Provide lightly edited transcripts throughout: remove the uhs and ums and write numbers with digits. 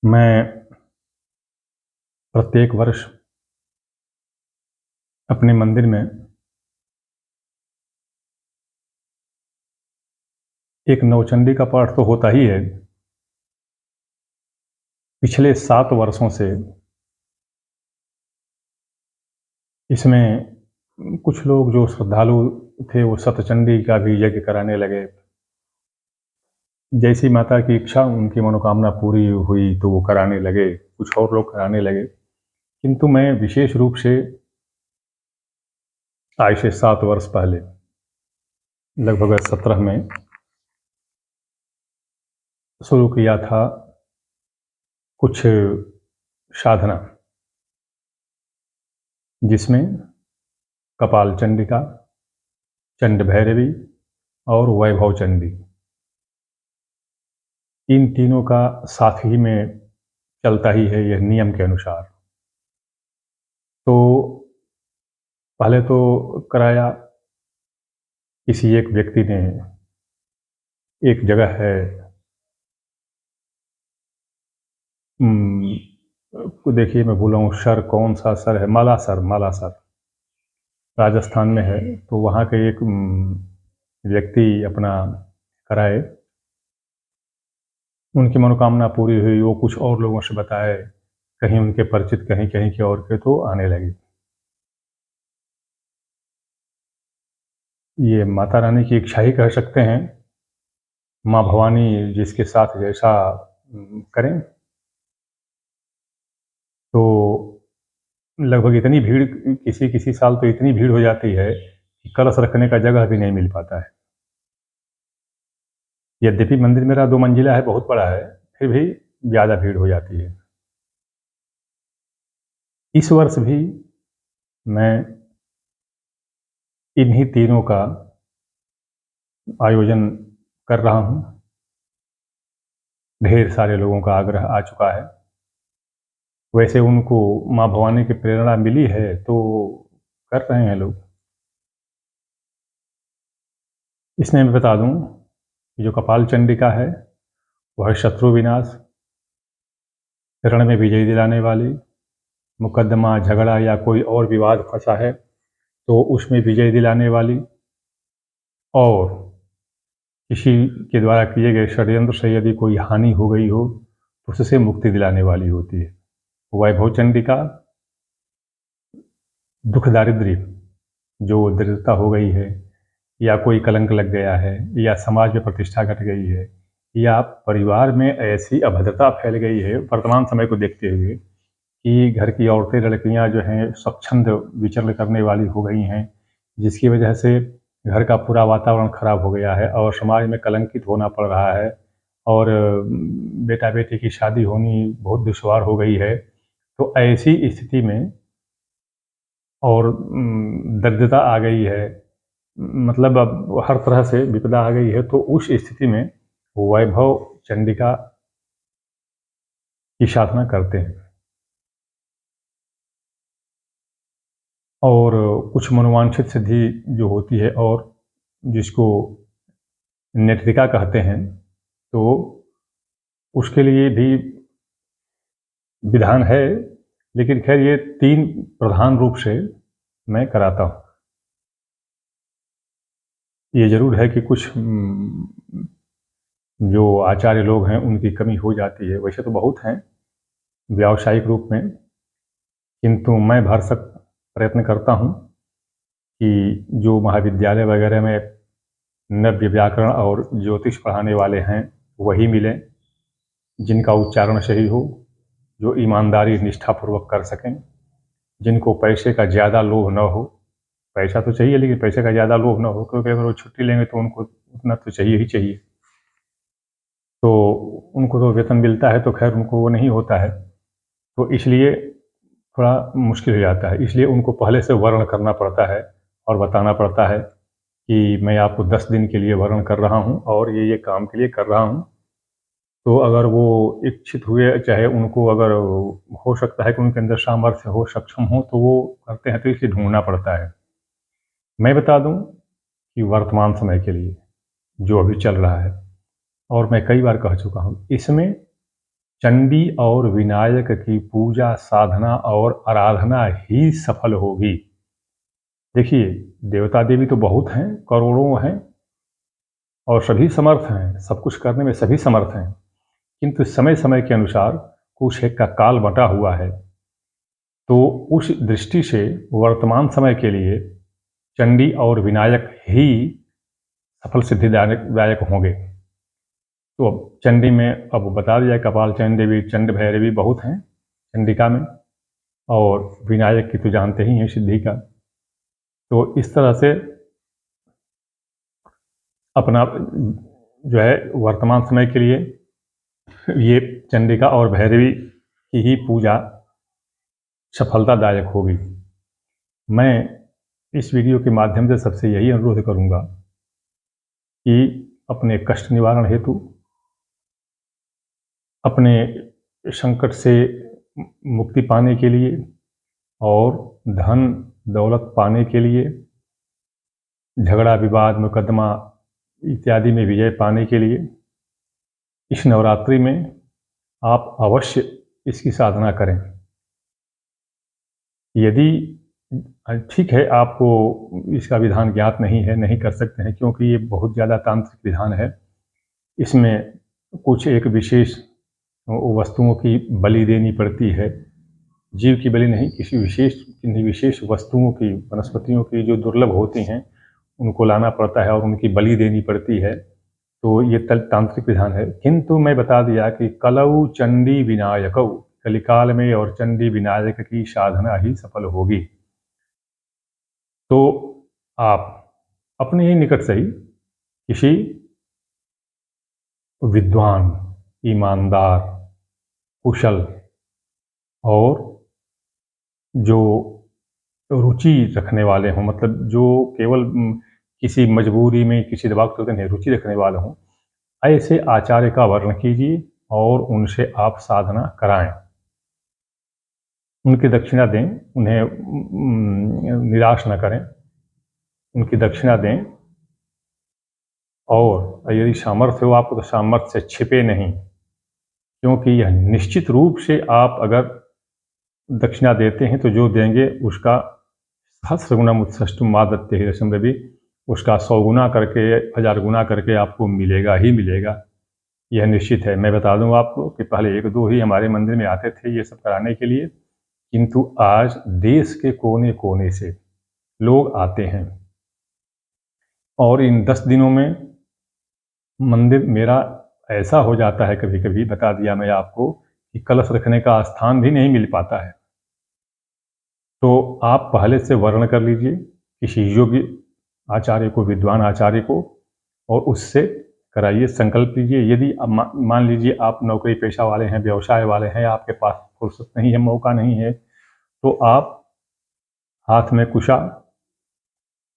मैं प्रत्येक वर्ष अपने मंदिर में एक नवचंडी का पाठ तो होता ही है। पिछले 7 वर्षों से इसमें कुछ लोग जो श्रद्धालु थे वो सतचंडी का भी यज्ञ कराने लगे। जैसी माता की इच्छा, उनकी मनोकामना पूरी हुई तो वो कराने लगे, कुछ और लोग कराने लगे। किंतु मैं विशेष रूप से आज से 7 वर्ष पहले, लगभग 17 में शुरू किया था कुछ साधना, जिसमें कपाल चंडिका, चंड भैरवी और वैभव चंडी, इन तीनों का साथ ही में चलता ही है यह नियम के अनुसार। तो पहले तो कराया, किसी एक व्यक्ति ने, एक जगह है देखिए मैं भूला हूँ सर, कौन सा सर है, मालासर राजस्थान में है। तो वहाँ के एक व्यक्ति अपना कराए, उनकी मनोकामना पूरी हुई। वो कुछ और लोगों से बताए, कहीं उनके परिचित, कहीं कहीं के और के, तो आने लगे। ये माता रानी की इच्छा ही कह सकते हैं। माँ भवानी जिसके साथ जैसा करें। तो लगभग इतनी भीड़, किसी किसी साल तो इतनी भीड़ हो जाती है कि कलश रखने का जगह भी नहीं मिल पाता है। यद्यपि मंदिर मेरा 2 मंजिला है, बहुत बड़ा है, फिर भी ज़्यादा भीड़ हो जाती है। इस वर्ष भी मैं इन्हीं तीनों का आयोजन कर रहा हूँ। ढेर सारे लोगों का आग्रह आ चुका है। वैसे उनको माँ भवानी की प्रेरणा मिली है तो कर रहे हैं लोग। इसमें मैं बता दूँ, जो कपाल चंडिका है वह शत्रु विनाश, रण में विजय दिलाने वाली, मुकदमा, झगड़ा या कोई और विवाद फंसा है तो उसमें विजय दिलाने वाली, और किसी के द्वारा किए गए षड्यंत्र से यदि कोई हानि हो गई हो तो उससे मुक्ति दिलाने वाली होती है। वैभव चंडिका दुख दारिद्र्य, जो दरिद्रता हो गई है, या कोई कलंक लग गया है, या समाज में प्रतिष्ठा घट गई है, या परिवार में ऐसी अभद्रता फैल गई है वर्तमान समय को देखते हुए कि घर की औरतें, लड़कियां जो हैं स्वच्छंद विचरण करने वाली हो गई हैं, जिसकी वजह से घर का पूरा वातावरण खराब हो गया है और समाज में कलंकित होना पड़ रहा है, और बेटा बेटी की शादी होनी बहुत दुश्वार हो गई है। तो ऐसी स्थिति में, और दरिद्रता आ गई है, मतलब अब हर तरह से विपदा आ गई है, तो उस स्थिति में वैभव चंडिका की साधना करते हैं। और कुछ मनोवांछित सिद्धि जो होती है, और जिसको नेत्रिका कहते हैं, तो उसके लिए भी विधान है। लेकिन खैर ये 3 प्रधान रूप से मैं कराता हूँ। ये ज़रूर है कि कुछ जो आचार्य लोग हैं उनकी कमी हो जाती है, वैसे तो बहुत हैं व्यावसायिक रूप में, किंतु मैं भरसक प्रयत्न करता हूँ कि जो महाविद्यालय वगैरह में नव्य व्याकरण और ज्योतिष पढ़ाने वाले हैं वही मिलें, जिनका उच्चारण सही हो, जो ईमानदारी निष्ठापूर्वक कर सकें, जिनको पैसे का ज़्यादा लोभ न हो। पैसा तो चाहिए लेकिन पैसे का ज़्यादा लोभ न हो, क्योंकि अगर वो छुट्टी लेंगे तो उनको उतना तो चाहिए ही चाहिए। तो उनको तो वेतन मिलता है तो खैर उनको वो नहीं होता है, तो इसलिए थोड़ा मुश्किल हो जाता है। इसलिए उनको पहले से वर्ण करना पड़ता है और बताना पड़ता है कि मैं आपको 10 दिन के लिए वर्ण कर रहा हूँ और ये काम के लिए कर रहा हूँ। तो अगर वो इच्छित हुए, चाहे उनको अगर हो सकता है कि उनके अंदर सामर्थ्य हो, सक्षम हो, तो वो करते हैं, तो इसलिए ढूँढना पड़ता है। मैं बता दूँ कि वर्तमान समय के लिए जो अभी चल रहा है, और मैं कई बार कह चुका हूँ, इसमें चंडी और विनायक की पूजा साधना और आराधना ही सफल होगी। देखिए, देवता देवी तो बहुत हैं, करोड़ों हैं और सभी समर्थ हैं, सब कुछ करने में सभी समर्थ हैं, किंतु समय समय के अनुसार कुछ एक का काल बंटा हुआ है। तो उस दृष्टि से वर्तमान समय के लिए चंडी और विनायक ही सफल सिद्धिदायक होंगे। तो अब चंडी में अब बता दिया, कपाल चंडी देवी, चंड भैरवी बहुत हैं चंडिका में, और विनायक की तो जानते ही हैं सिद्धि का। तो इस तरह से अपना जो है वर्तमान समय के लिए ये चंडिका और भैरवी की ही पूजा सफलतादायक होगी। मैं इस वीडियो के माध्यम से सबसे यही अनुरोध करूंगा कि अपने कष्ट निवारण हेतु, अपने संकट से मुक्ति पाने के लिए और धन दौलत पाने के लिए, झगड़ा विवाद मुकदमा इत्यादि में विजय पाने के लिए इस नवरात्रि में आप अवश्य इसकी साधना करें। यदि ठीक है, आपको इसका विधान ज्ञात नहीं है, नहीं कर सकते हैं, क्योंकि ये बहुत ज़्यादा तांत्रिक विधान है। इसमें कुछ एक विशेष वस्तुओं की बलि देनी पड़ती है, जीव की बलि नहीं, किन्हीं विशेष वस्तुओं की, वनस्पतियों की जो दुर्लभ होती हैं उनको लाना पड़ता है और उनकी बलि देनी पड़ती है। तो ये तांत्रिक विधान है। किंतु मैं बता दिया कि कलौ चंडी विनायकौ, कलिकाल में और चंडी विनायक की साधना ही सफल होगी। तो आप अपने ही निकट से ही किसी विद्वान, ईमानदार, कुशल और जो रुचि रखने वाले हों, मतलब जो केवल किसी मजबूरी में, किसी दबाव के नहीं, रुचि रखने वाले हों, ऐसे आचार्य का वर्ण कीजिए और उनसे आप साधना कराएं। उनकी दक्षिणा दें, उन्हें निराश न करें, उनकी दक्षिणा दें। और यदि सामर्थ्य हो आपको तो सामर्थ्य से छिपे नहीं, क्योंकि यह निश्चित रूप से आप अगर दक्षिणा देते हैं तो जो देंगे उसका सहस्रगुणम उत्सष्टुम मादत्ते हिरण्यम रवि, उसका 100 गुना करके, 1000 गुना करके आपको मिलेगा ही मिलेगा, यह निश्चित है। मैं बता दूं आपको कि पहले 1-2 ही हमारे मंदिर में आते थे ये सब कराने के लिए, किंतु आज देश के कोने कोने से लोग आते हैं और इन 10 दिनों में मंदिर मेरा ऐसा हो जाता है, कभी कभी बता दिया मैं आपको, कि कलश रखने का स्थान भी नहीं मिल पाता है। तो आप पहले से वर्ण कर लीजिए किसी योग्य आचार्य को, विद्वान आचार्य को, और उससे कराइए, संकल्प लीजिए। यदि मान लीजिए आप नौकरी पेशा वाले हैं, व्यवसाय वाले हैं, आपके पास फुर्सत नहीं है, मौका नहीं है, तो आप हाथ में कुशा,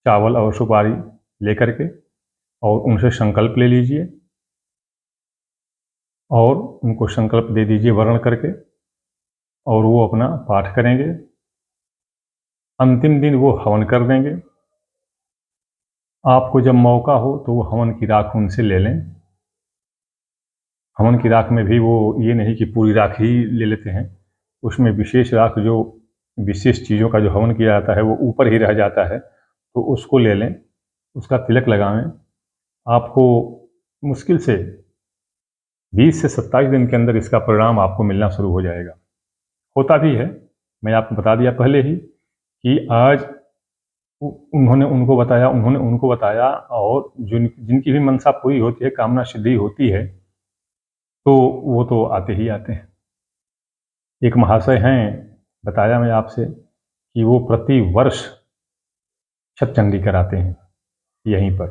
चावल और सुपारी लेकर के और उनसे संकल्प ले लीजिए और उनको संकल्प दे दीजिए वर्ण करके, और वो अपना पाठ करेंगे। अंतिम दिन वो हवन कर देंगे। आपको जब मौका हो तो वो हवन की राख उनसे ले लें। हवन की राख में भी वो ये नहीं कि पूरी राख ही ले लेते हैं, उसमें विशेष राख, जो विशेष चीज़ों का जो हवन किया जाता है वो ऊपर ही रह जाता है, तो उसको ले लें, उसका तिलक लगाएं। आपको मुश्किल से 20 से 27 दिन के अंदर इसका परिणाम आपको मिलना शुरू हो जाएगा। होता भी है, मैं आपको बता दिया पहले ही कि आज उन्होंने उनको बताया, और जिनकी भी मनसा पूरी होती है, कामना सिद्धि होती है, तो वो तो आते ही आते हैं। एक महाशय हैं, बताया मैं आपसे, कि वो प्रति वर्ष छत चंडी कराते हैं यहीं पर।